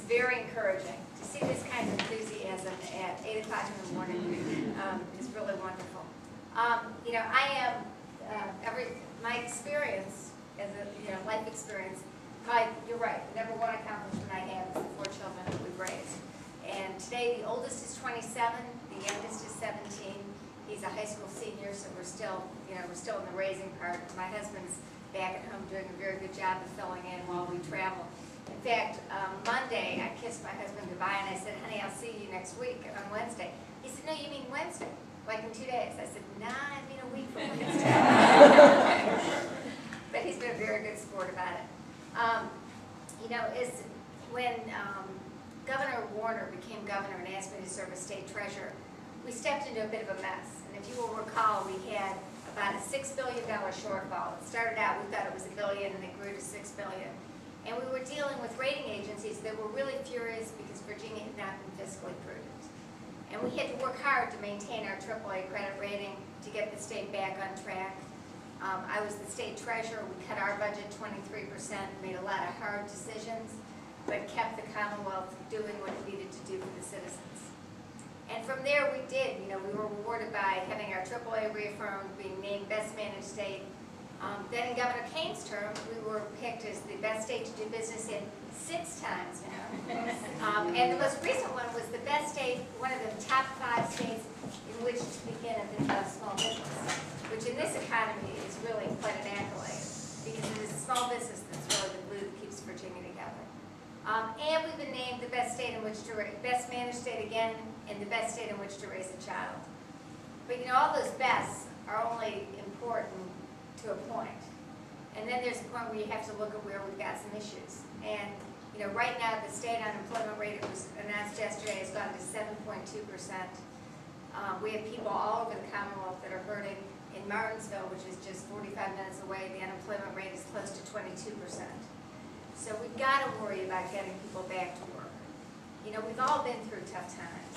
very encouraging. To see this kind of enthusiasm at 8 o'clock in the morning is really wonderful. You know, I am, my experience as a, life experience, you're right, the number one accomplishment I have is the 4 children that we've raised. And today the oldest is 27, the youngest is 17. He's a high school senior, so we're still, we're still in the raising part. My husband's back at home doing a very good job of filling in while we travel. In fact, Monday I kissed my husband goodbye and I said, honey, I'll see you next week on Wednesday. He said, no, you mean Wednesday, like in 2 days. I said, nah, I mean a week from Wednesday. But he's been a very good sport about it. When Governor Warner became governor and asked me to serve as state treasurer, we stepped into a bit of a mess. And if you will recall, we had about a $6 billion shortfall. It started out, we thought it was $1 billion, and it grew to $6 billion. And we were dealing with rating agencies that were really furious because Virginia had not been fiscally prudent. And we had to work hard to maintain our AAA credit rating to get the state back on track. I was the state treasurer. We cut our budget 23%, made a lot of hard decisions, but kept the Commonwealth doing what it needed to do for the citizens. And from there we did. We were rewarded by having our AAA reaffirmed, being named Best Managed State. Then in Governor Kane's term, we were picked as the best state to do business in 6 times now. And the most recent one was the best state, one of the top 5 states in which to begin a small business, which in this economy is really quite an accolade, because it is a small business that's really the glue that keeps Virginia together. And we've been named the best state in which to best managed state again, and the best state in which to raise a child. But all those bests are only important to a point. And then there's a point where you have to look at where we've got some issues. And right now the state unemployment rate, it was announced yesterday, has gone to 7.2%. We have people all over the Commonwealth that are hurting. In Martinsville, which is just 45 minutes away, the unemployment rate is close to 22%. So we've got to worry about getting people back to work. We've all been through tough times.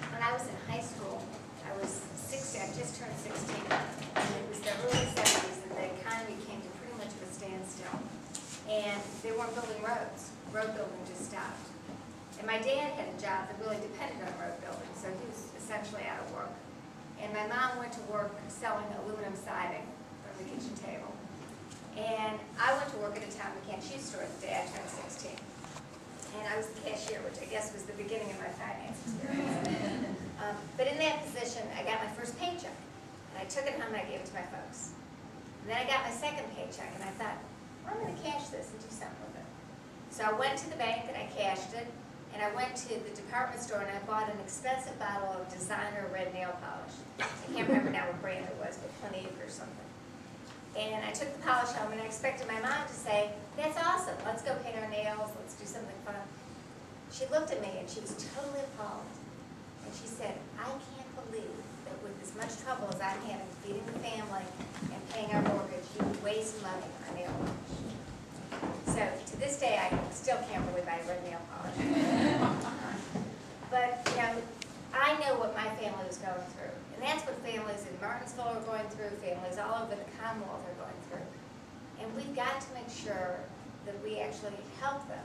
When I was in high school, I was 60, I just turned 16, and it was the early 70s, and the economy came to pretty much a standstill. And they weren't building roads. Road building just stopped. And my dad had a job that really depended on road building, so he was essentially out of work. And my mom went to work selling aluminum siding from the kitchen table. And I went to work at a town mechanic shoe store the day I turned 16. And I was the cashier, which I guess was the beginning of my finance experience. But in that position, I got my first paycheck. And I took it home and I gave it to my folks. And then I got my second paycheck, and I thought, well, I'm going to cash this and do something with it. So I went to the bank and I cashed it. And I went to the department store and I bought an expensive bottle of designer red nail polish. I can't remember now what brand it was, but Clinique or something. And I took the polish home and I expected my mom to say, that's awesome, let's go paint our nails, let's do something fun. She looked at me and she was totally appalled. And she said, I can't believe that with as much trouble as I'm having feeding the family and paying our mortgage, you waste money on nail polish. So to this day, I still can't really buy red nail polish. But I know what my family was going through, and that's what families in Martinsville are going through. Families all over the Commonwealth are going through, and we've got to make sure that we actually help them.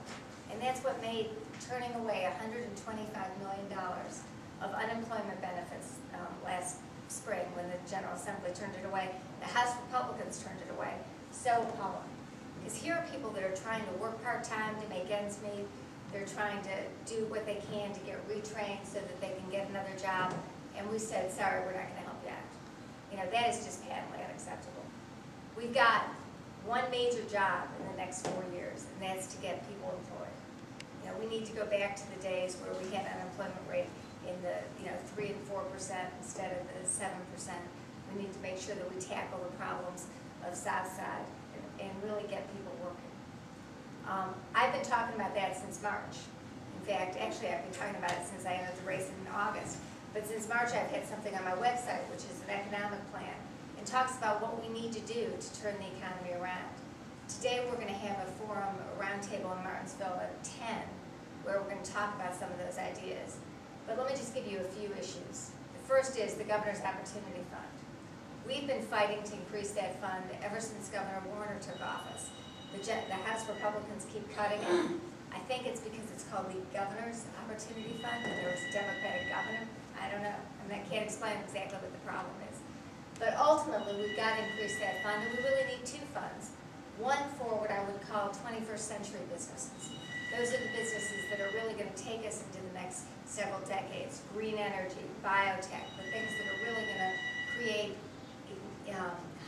And that's what made turning away $125 million of unemployment benefits last spring, when the General Assembly turned it away. The House Republicans turned it away. So appalling. Because here are people that are trying to work part-time to make ends meet. They're trying to do what they can to get retrained so that they can get another job. And we said, sorry, we're not going to help you out. That is just patently unacceptable. We've got one major job in the next 4 years, and that's to get people employed. We need to go back to the days where we had an unemployment rate in the 3 and 4% instead of the 7%. We need to make sure that we tackle the problems of Southside and really get people working. I've been talking about that since March. In fact, actually I've been talking about it since I entered the race in August. But since March I've had something on my website, which is an economic plan, and talks about what we need to do to turn the economy around. Today we're going to have a forum, a roundtable in Martinsville at 10, where we're going to talk about some of those ideas. But let me just give you a few issues. The first is the Governor's Opportunity Fund. We've been fighting to increase that fund ever since Governor Warner took office. The House Republicans keep cutting it. I think it's because it's called the Governor's Opportunity Fund, and there was a Democratic governor. I don't know, I can't explain exactly what the problem is. But ultimately, we've got to increase that fund, and we really need two funds. One for what I would call 21st century businesses. Those are the businesses that are really going to take us into the next several decades. Green energy, biotech, the things that are really going to create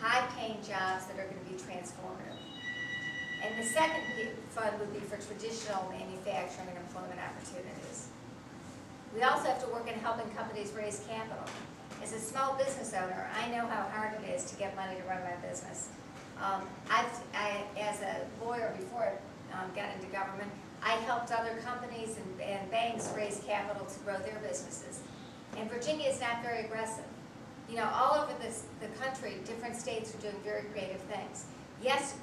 high-paying jobs that are going to be transformative. And the second fund would be for traditional manufacturing and employment opportunities. We also have to work in helping companies raise capital. As a small business owner, I know how hard it is to get money to run my business. As a lawyer before I got into government, I helped other companies and banks raise capital to grow their businesses. And Virginia is not very aggressive. You know, all over the country, different states are doing very creative things. Yes,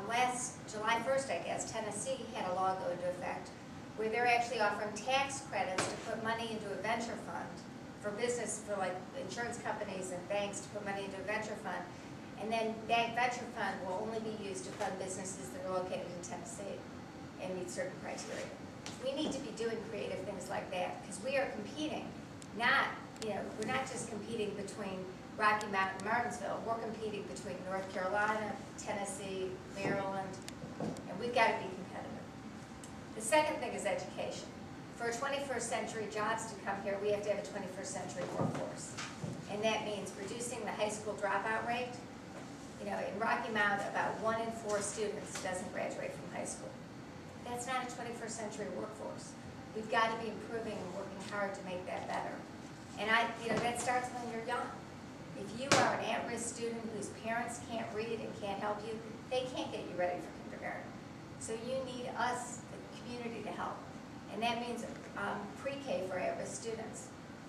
last July 1st, I guess, Tennessee had a law go into effect where they're actually offering tax credits to put money into a venture fund for business, for like insurance companies and banks to put money into a venture fund. And then that venture fund will only be used to fund businesses that are located in Tennessee and meet certain criteria. We need to be doing creative things like that because we are competing, we're not just competing between Rocky Mount and Martinsville, we're competing between North Carolina, Tennessee, Maryland, and we've got to be competitive. The second thing is education. For 21st century jobs to come here, we have to have a 21st century workforce. And that means reducing the high school dropout rate. You know, in Rocky Mount, about 1 in 4 students doesn't graduate from high school. That's not a 21st century workforce. We've got to be improving and working hard to make that better. And that starts when you're young. If you are an at-risk student whose parents can't read and can't help you, they can't get you ready for kindergarten. So you need us, the community, to help. And that means pre-K for at-risk students.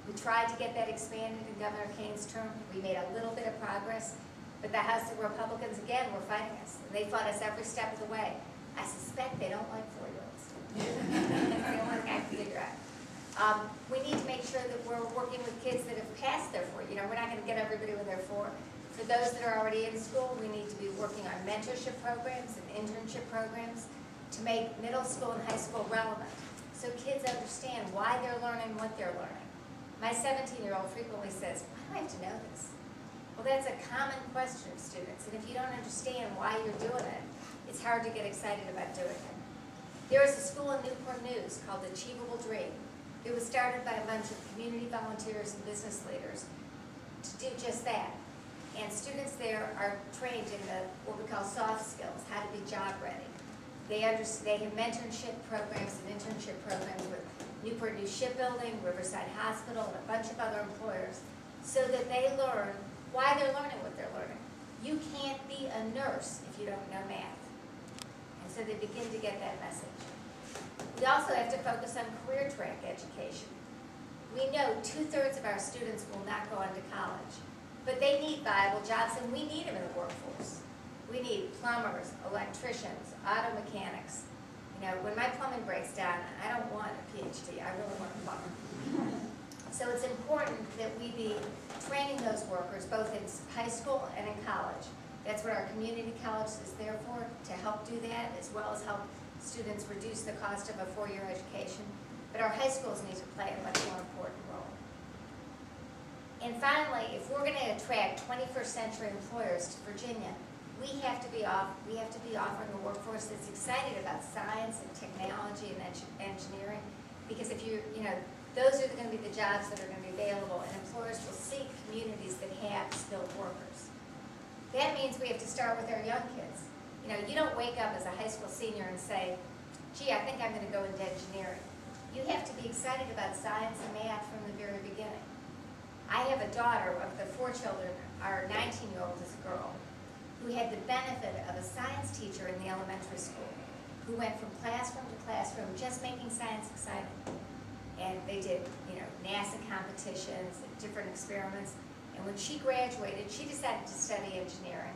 We tried to get that expanded in Governor Kane's term. We made a little bit of progress, but the House of Republicans, again, were fighting us. And they fought us every step of the way. I suspect they don't like 4-year-olds. That's the only thing I can figure out. We need to make sure that we're working with kids that have passed their 4. You know, we're not going to get everybody with their 4. For those that are already in school, we need to be working on mentorship programs and internship programs to make middle school and high school relevant, so kids understand why they're learning what they're learning. My 17-year-old frequently says, why do I have to know this? Well, that's a common question of students, and if you don't understand why you're doing it, it's hard to get excited about doing it. There is a school in Newport News called Achievable Dream. It was started by a bunch of community volunteers and business leaders to do just that. And students there are trained in what we call soft skills, how to be job ready. They have mentorship programs and internship programs with Newport News Shipbuilding, Riverside Hospital, and a bunch of other employers, so that they learn why they're learning what they're learning. You can't be a nurse if you don't know math. And so they begin to get that message. We also have to focus on career track education. We know 2/3 of our students will not go on to college, but they need viable jobs, and we need them in the workforce. We need plumbers, electricians, auto mechanics. You know, when my plumbing breaks down, I don't want a PhD, I really want a plumber. So it's important that we be training those workers both in high school and in college. That's what our community college is there for, to help do that, as well as help students reduce the cost of a 4-year education. But our high schools need to play a much more important role. And finally, if we're going to attract 21st century employers to Virginia, we have to be offering a workforce that's excited about science and technology and engineering, because if those are going to be the jobs that are going to be available, and employers will seek communities that have skilled workers. That means we have to start with our young kids. You know, you don't wake up as a high school senior and say, gee, I think I'm going to go into engineering. You have to be excited about science and math from the very beginning. I have a daughter. Of the 4 children, our 19-year-old is a girl, who had the benefit of a science teacher in the elementary school, who went from classroom to classroom just making science exciting. And they did, NASA competitions and different experiments. And when she graduated, she decided to study engineering.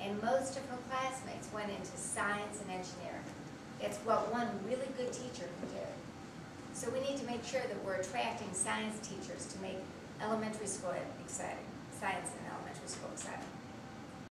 And most of her classmates went into science and engineering. It's what one really good teacher can do. So we need to make sure that we're attracting science teachers to make elementary school exciting, science in elementary school exciting.